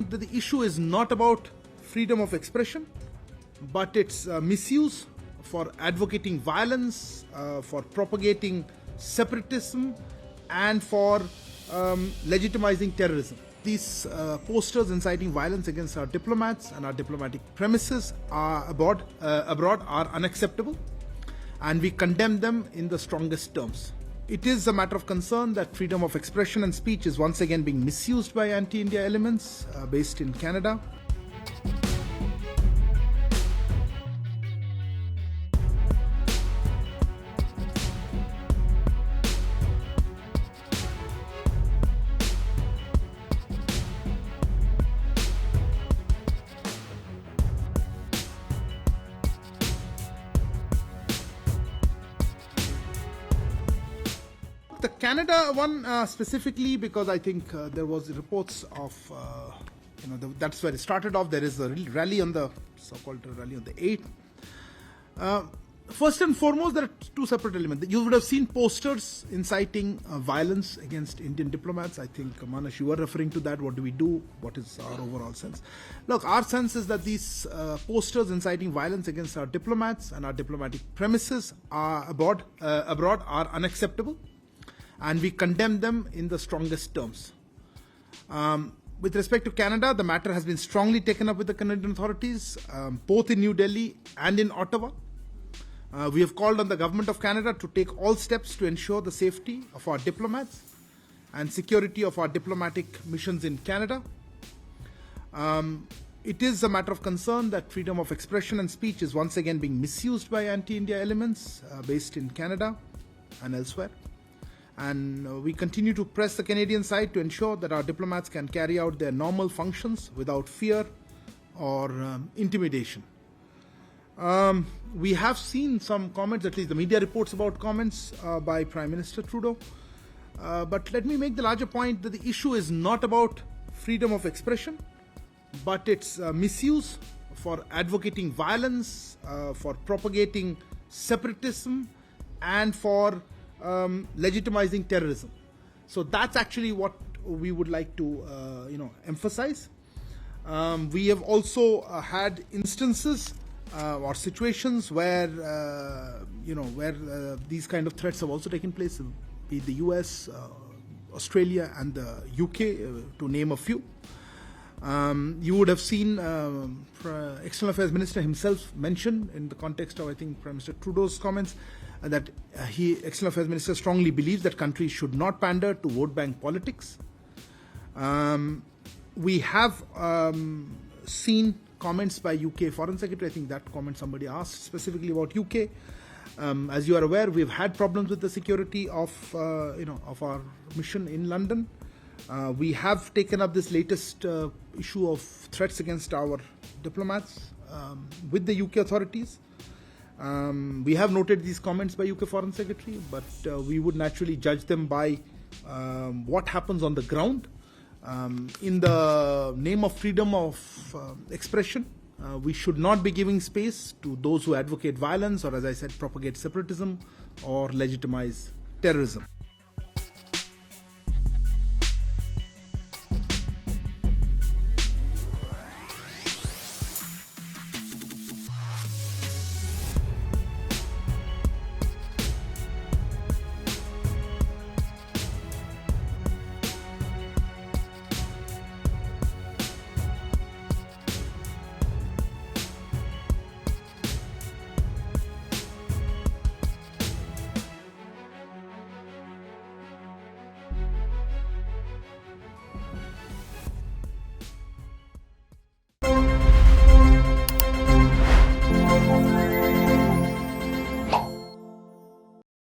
point that the issue is not about freedom of expression, but its misuse for advocating violence, for propagating separatism, and for legitimizing terrorism. These posters inciting violence against our diplomats and our diplomatic premises abroad are unacceptable, and we condemn them in the strongest terms. It is a matter of concern that freedom of expression and speech is once again being misused by anti-India elements based in Canada. The Canada one specifically, because I think there was reports of, that's where it started off. There is a rally on the so-called rally on the 8th. First and foremost, there are two separate elements. You would have seen posters inciting violence against Indian diplomats. I think, Manas, you were referring to that. What do we do? What is our overall sense? Look, our sense is that these posters inciting violence against our diplomats and our diplomatic premises abroad are unacceptable, and we condemn them in the strongest terms. With respect to Canada, the matter has been strongly taken up with the Canadian authorities, both in New Delhi and in Ottawa. We have called on the Government of Canada to take all steps to ensure the safety of our diplomats and security of our diplomatic missions in Canada. It is a matter of concern that freedom of expression and speech is once again being misused by anti-India elements based in Canada and elsewhere. And we continue to press the Canadian side to ensure that our diplomats can carry out their normal functions without fear or intimidation. We have seen some comments, at least the media reports about comments by Prime Minister Trudeau. But let me make the larger point that the issue is not about freedom of expression, but its misuse for advocating violence, for propagating separatism, and for legitimizing terrorism. So that's actually what we would like to emphasize. We have also had instances or situations where these kind of threats have also taken place, be it the US, Australia, and the UK, to name a few. You would have seen External Affairs Minister himself mention in the context of, I think, Prime Minister Trudeau's comments, that External Affairs Minister strongly believes that countries should not pander to vote bank politics. We have seen comments by UK Foreign Secretary. I think that comment somebody asked specifically about UK. As you are aware, we've had problems with the security of our mission in London. We have taken up this latest issue of threats against our diplomats with the UK authorities. We have noted these comments by UK Foreign Secretary, but we would naturally judge them by what happens on the ground. In the name of freedom of expression, we should not be giving space to those who advocate violence or, as I said, propagate separatism or legitimize terrorism.